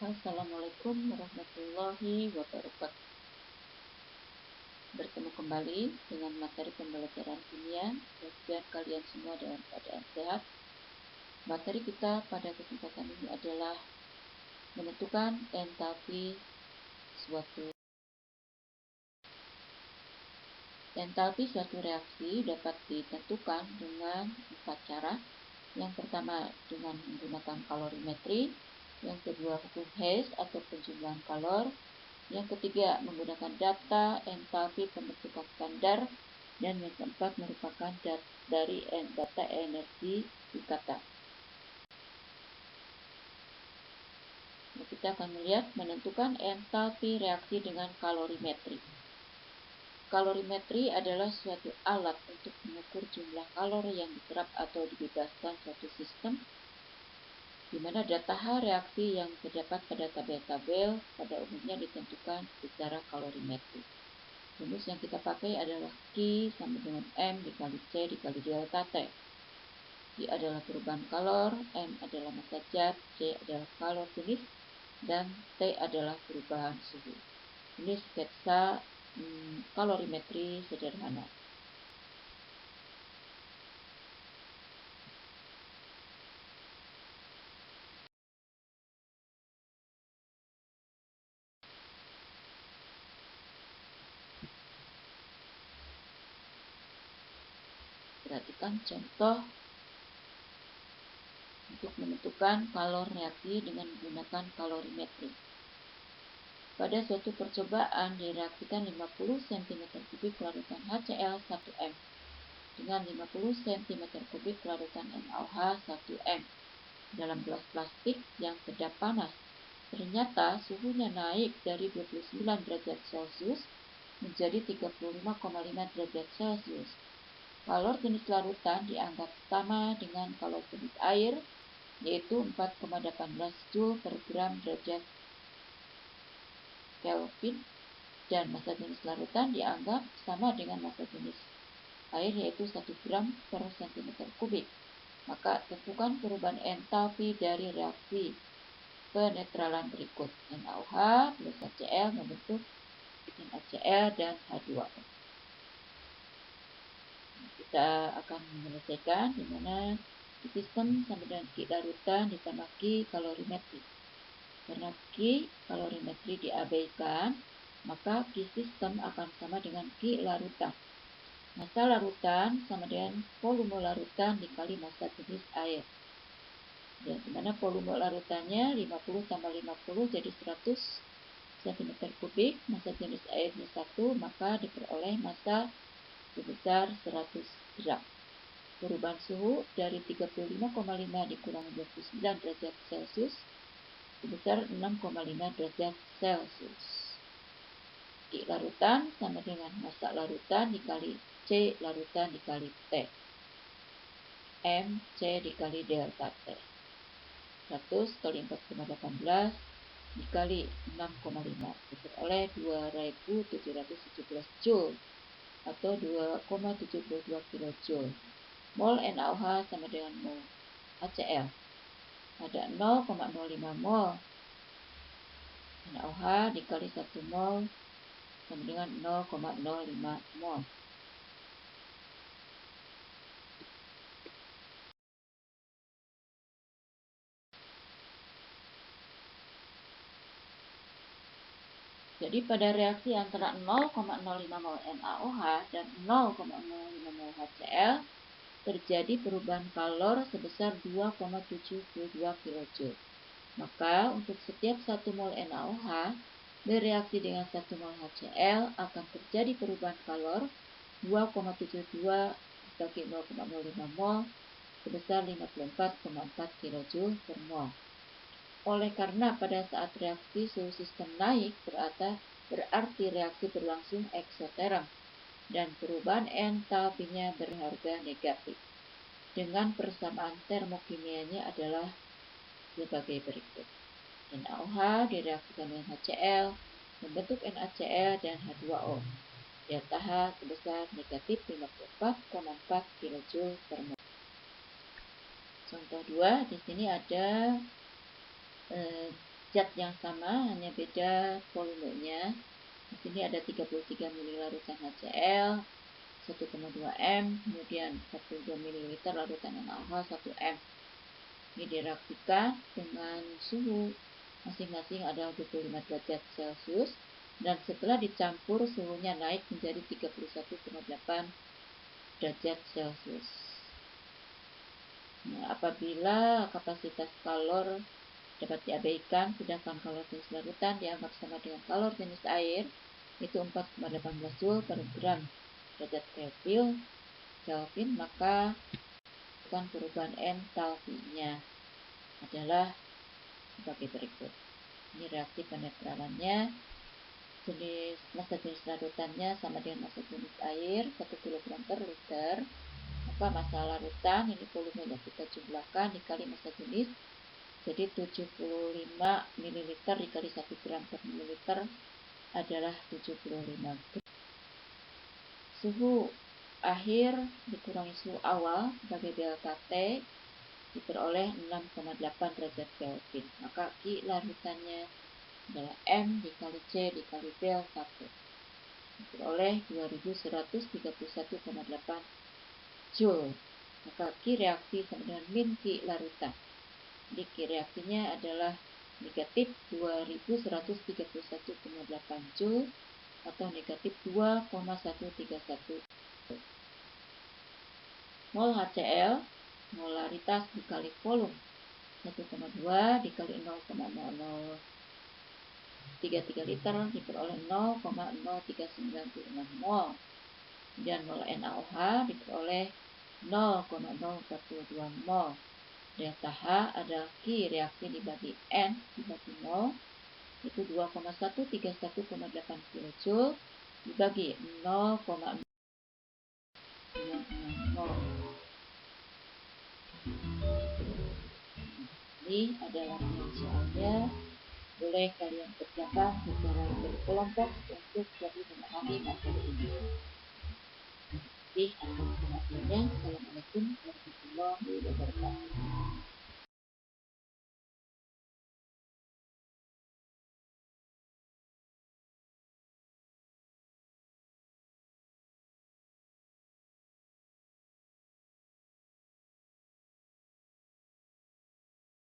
Assalamualaikum warahmatullahi wabarakatuh. Bertemu kembali dengan materi pembelajaran kimia. Semoga kalian semua dalam keadaan sehat. Materi kita pada kesempatan ini adalah menentukan entalpi suatu. Entalpi suatu reaksi dapat ditentukan dengan 4 cara. Yang pertama dengan menggunakan kalorimetri, yang kedua hukum Hess atau penjumlahan kalor, yang ketiga menggunakan data entalpi pembentukan standar, dan yang keempat merupakan dari data energi ikatan. Nah, kita akan melihat menentukan entalpi reaksi dengan kalorimetri. Kalorimetri adalah suatu alat untuk mengukur jumlah kalori yang diserap atau dibebaskan suatu sistem, di mana data reaksi yang terdapat pada tabel-tabel pada umumnya ditentukan secara kalorimetri. Rumus yang kita pakai adalah Q sama dengan M dikali C dikali delta T. Q adalah perubahan kalor, M adalah massa zat, C adalah kalor jenis, dan T adalah perubahan suhu. Ini sketsa kalorimetri sederhana. Perhatikan contoh untuk menentukan kalor reaksi dengan menggunakan kalorimetri. Pada suatu percobaan direaksikan 50 cm3 larutan HCl 1M dengan 50 cm3 larutan NaOH 1M dalam gelas plastik yang kedap panas. Ternyata suhunya naik dari 29 derajat Celcius menjadi 35,5 derajat Celcius. Kalor jenis larutan dianggap sama dengan kalor jenis air, yaitu 4,18 Joule per gram derajat Kelvin, dan massa jenis larutan dianggap sama dengan massa jenis air, yaitu 1 gram per cm3. Maka tentukan perubahan entalpi dari reaksi penetralan berikut. NaOH plus HCl membentuk NaCl dan H2O. Kita akan menyelesaikan di mana sistem sama dengan Q larutan ditambah Q kalorimetri. Karena Q kalorimetri diabaikan, maka Q sistem akan sama dengan Q larutan. Massa larutan sama dengan volume larutan dikali massa jenis air. Dan dimana volume larutannya 50 tambah 50 jadi 100 cm3, massa jenis airnya 1, maka diperoleh massa sebesar 100 gram. Perubahan suhu dari 35,5 dikurangi 29 derajat Celcius sebesar 6,5 derajat Celcius. Q larutan sama dengan massa larutan dikali C larutan dikali T. M C dikali delta T. 100 kali 4,18 dikali 6,5 diperoleh 2717 Joule atau 2,72 kJ. Mol NaOH sama dengan mol HCl. Ada 0,05 mol NaOH dikali 1 mol sama dengan 0,05 mol. Jadi pada reaksi antara 0,05 mol NaOH dan 0,05 mol HCl terjadi perubahan kalor sebesar 2,72 kJ. Maka untuk setiap 1 mol NaOH bereaksi dengan 1 mol HCl akan terjadi perubahan kalor 2,72 dibagi 0,05 mol sebesar 54,4 kJ per mol. Oleh karena pada saat reaksi suhu sistem naik berarti reaksi berlangsung eksoterm dan perubahan entalpinya berharga negatif. Dengan persamaan termokimianya adalah sebagai berikut. NaOH direaksikan dengan HCl membentuk NaCl dan H2O. Delta H sebesar negatif 54,4 kJ per mol. Contoh 2, di sini ada zat yang sama, hanya beda volumenya. Di sini ada 33 ml larutan HCl, 1,2 M, kemudian 42 ml larutan NaOH 1 M. Ini direaksikan dengan suhu masing-masing adalah 25 derajat Celcius, dan setelah dicampur suhunya naik menjadi 31,8 derajat Celcius. Nah, apabila kapasitas kalor dapat diabaikan, sedangkan kalor jenis larutan dianggap sama dengan kalor jenis air, itu 4,18 Joule per gram derajat Kelvin, maka perubahan entalpinya adalah sebagai berikut. Ini reaksi penetralannya. Massa jenis larutannya sama dengan massa jenis air 1 kg per liter. Maka massa larutan ini volumenya kita jumlahkan dikali massa jenis, jadi 75 ml dikali 1 gram per mililiter adalah 75 gram. Suhu akhir dikurangi suhu awal sebagai delta T diperoleh 6,8 derajat Kelvin. Maka Q larutannya adalah M dikali C dikali delta T. Diperoleh 2131,8 Joule. Maka Q reaksi sama dengan min Q larutan. Jadi Q reaksinya adalah negatif 2131,8 Joule atau negatif 2,131 mol HCl, molaritas dikali volume 1,2 dikali 0,0033 liter diperoleh 0,0396 mol. Kemudian mol NaOH diperoleh 0,042 mol. Delta H adalah Q reaksi dibagi N dibagi mol, itu 2,131,8 kJ dibagi 0,026 mol. Ini adalah soalnya, boleh kalian kerjakan secara berkelompok untuk lebih memahami materi ini. Jadi, atas perhatiannya, Assalamualaikum warahmatullahi wabarakatuh.